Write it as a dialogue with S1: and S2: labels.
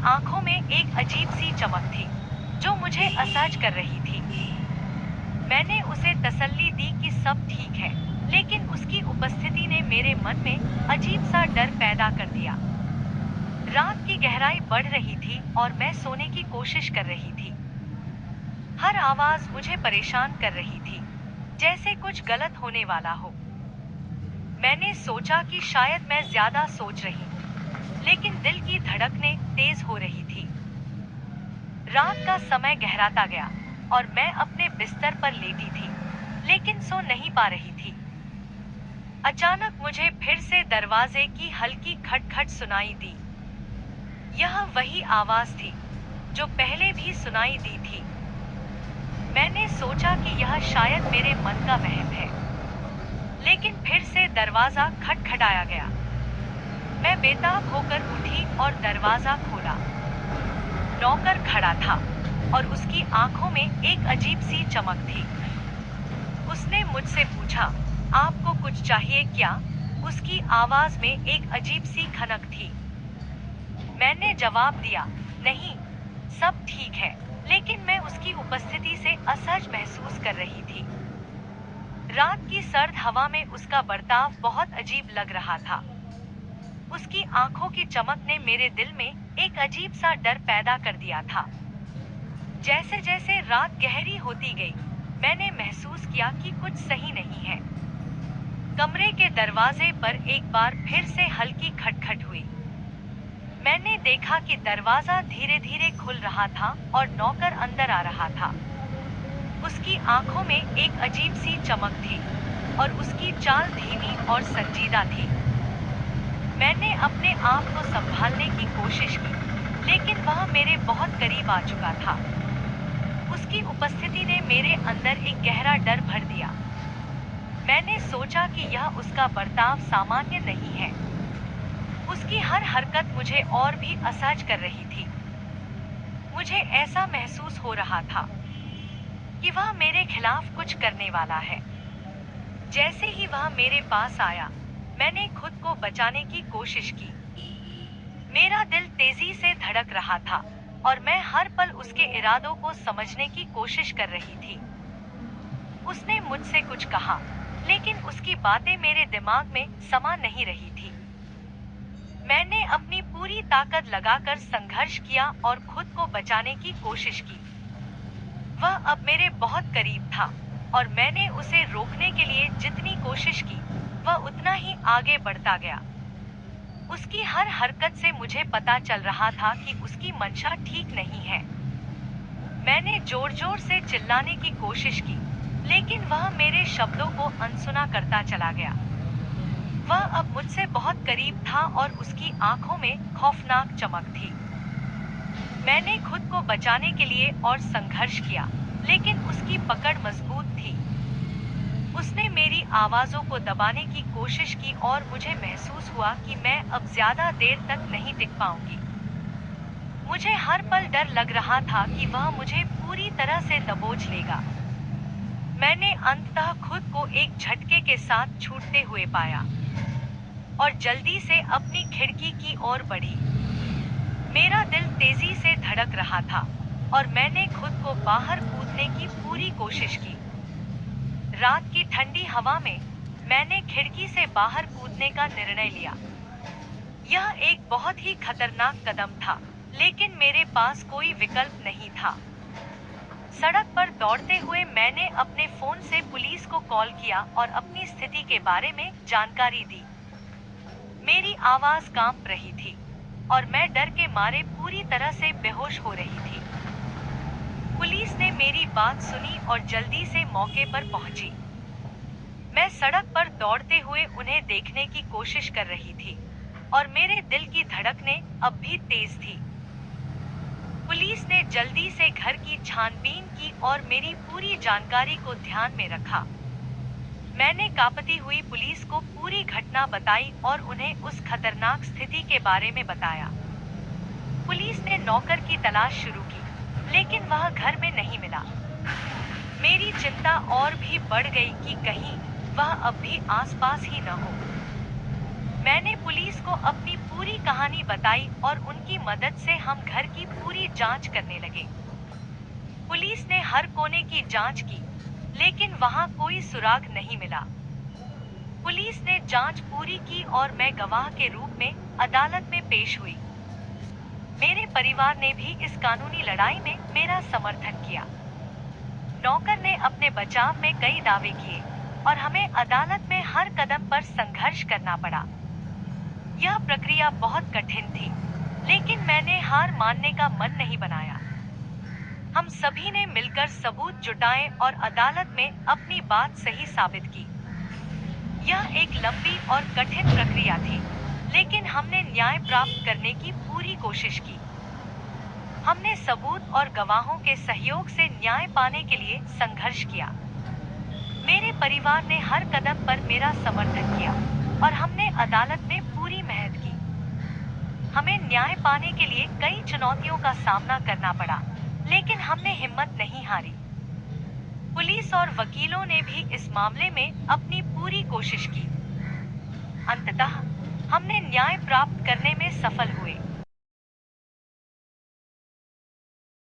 S1: आंखों में एक अजीब सी चमक थी जो मुझे असहज कर रही थी। मैंने उसे तसल्ली दी कि सब ठीक है, लेकिन उसकी उपस्थिति ने मेरे मन में अजीब सा डर पैदा कर दिया। रात की गहराई बढ़ रही थी और मैं सोने की कोशिश कर रही थी। हर आवाज मुझे परेशान कर रही थी, जैसे कुछ गलत होने वाला हो। मैंने सोचा कि शायद मैं ज्यादा सोच रही हूँ, लेकिन दिल की धड़कनें तेज हो रही थी। रात का समय गहराता गया और मैं अपने बिस्तर पर लेटी थी, लेकिन सो नहीं पा रही थी। अचानक मुझे फिर से दरवाजे की हल्की खटखट सुनाई दी। यह वही आवाज थी जो पहले भी सुनाई दी थी। मैंने सोचा कि यह शायद मेरे मन का वहम है, लेकिन फिर से दरवाजा खटखटाया गया। मैं बेताब होकर उठी और दरवाजा खोला। नौकर खड़ा था और उसकी आंखों में एक अजीब सी चमक थी। उसने मुझसे पूछा, आपको कुछ चाहिए क्या? उसकी आवाज में एक अजीब सी खनक थी। मैंने जवाब दिया, नहीं, सब ठीक है, लेकिन मैं उसकी उपस्थिति से असहज महसूस कर रही थी। रात की सर्द हवा में उसका बर्ताव बहुत अजीब लग रहा था। उसकी आंखों की चमक ने मेरे दिल में एक अजीब सा डर पैदा कर दिया था। जैसे जैसे रात गहरी होती गई, मैंने महसूस किया कि कुछ सही नहीं है। कमरे के दरवाजे पर एक बार फिर से हल्की खटखट हुई। मैंने देखा कि दरवाजा धीरे धीरे खुल रहा था और नौकर अंदर आ रहा था। उसकी आंखों में एक अजीब सी चमक थी और उसकी चाल धीमी और संजीदा थी। मैंने अपने आप को संभालने की कोशिश की, लेकिन वह मेरे बहुत करीब आ चुका था। उसकी उपस्थिति ने मेरे अंदर एक गहरा डर भर दिया। मैंने सोचा कि यह उसका बर्ताव सामान्य नहीं है। उसकी हर हरकत मुझे और भी असहज कर रही थी। मुझे ऐसा महसूस हो रहा था कि वह मेरे खिलाफ कुछ करने वाला है। जैसे ही वह मेरे पास आया, मैंने खुद को बचाने की कोशिश की। मेरा दिल तेजी से धड़क रहा था और मैं हर पल उसके इरादों को समझने की कोशिश कर रही थी। उसने मुझसे कुछ कहा, लेकिन उसकी बातें मेरे दिमाग में समा नहीं रही थी। मैंने अपनी पूरी ताकत लगाकर संघर्ष किया और खुद को बचाने की कोशिश की। वह अब मेरे बहुत करीब था और मैंने उसे रोकने के लिए जितनी कोशिश की, वह उतना ही आगे बढ़ता गया। उसकी हर हरकत से मुझे पता चल रहा था कि उसकी मंशा ठीक नहीं है। मैंने जोर-जोर से चिल्लाने की कोशिश की, लेकिन वह मेरे शब्दों को अनसुना करता चला गया। वह अब मुझसे बहुत करीब था और उसकी आंखों में खौफनाक चमक थी। मैंने खुद को बचाने के लिए और संघर्ष किया, लेकिन उसकी पकड़ मजबूत थी। उसने मेरी आवाजों को दबाने की कोशिश की और मुझे महसूस हुआ कि मैं अब ज्यादा देर तक नहीं टिक पाऊंगी। मुझे हर पल डर लग रहा था कि वह मुझे पूरी तरह से दबोच लेगा। मैंने अंततः खुद को एक झटके के साथ छूटते हुए पाया और जल्दी से अपनी खिड़की की ओर बढ़ी। मेरा दिल तेजी से धड़क रहा था और मैंने खुद को बाहर कूदने की पूरी कोशिश की। रात की ठंडी हवा में मैंने खिड़की से बाहर कूदने का निर्णय लिया। यह एक बहुत ही खतरनाक कदम था, लेकिन मेरे पास कोई विकल्प नहीं था। सड़क पर दौड़ते हुए मैंने अपने फोन से पुलिस को कॉल किया और अपनी स्थिति के बारे में जानकारी दी। मेरी आवाज कांप रही थी और मैं डर के मारे पूरी तरह से बेहोश हो रही थी। पुलिस ने मेरी बात सुनी और जल्दी से मौके पर पहुंची। मैं सड़क पर दौड़ते हुए उन्हें देखने की कोशिश कर रही थी और मेरे दिल की धड़कनें अब भी तेज थी। पुलिस ने जल्दी से घर की छानबीन की और मेरी पूरी जानकारी को ध्यान में रखा। मैंने कांपती हुई पुलिस को पूरी घटना बताई और उन्हें उस खतरनाक स्थिति के बारे में बताया। पुलिस ने नौकर की तलाश शुरू की, लेकिन वह घर में नहीं मिला। मेरी चिंता और भी बढ़ गई कि कहीं वह अब भी आसपास ही न हो। मैंने पुलिस को अपनी पूरी कहानी बताई और उनकी मदद से हम घर की पूरी जांच करने लगे। पुलिस ने हर कोने की जांच की, लेकिन वहां कोई सुराग नहीं मिला। पुलिस ने जांच पूरी की और मैं गवाह के रूप में अदालत में पेश हुई। मेरे परिवार ने भी इस कानूनी लड़ाई में मेरा समर्थन किया। नौकर ने अपने बचाव में कई दावे किए और हमें अदालत में हर कदम पर संघर्ष करना पड़ा। यह प्रक्रिया बहुत कठिन थी, लेकिन मैंने हार मानने का मन नहीं बनाया। हम सभी ने मिलकर सबूत जुटाए और अदालत में अपनी बात सही साबित की। यह एक लंबी और कठिन प्रक्रिया थी, लेकिन हमने न्याय प्राप्त करने की पूरी कोशिश की। हमने सबूत और गवाहों के सहयोग से न्याय पाने के लिए संघर्ष किया। मेरे परिवार ने हर कदम पर मेरा समर्थन किया और हमने अदालत में पूरी मेहनत की। हमें न्याय पाने के लिए कई चुनौतियों का सामना करना पड़ा, लेकिन हमने हिम्मत नहीं हारी। पुलिस और वकीलों ने भी इस मामले में अपनी पूरी कोशिश की। अंततः हमने न्याय प्राप्त करने में सफल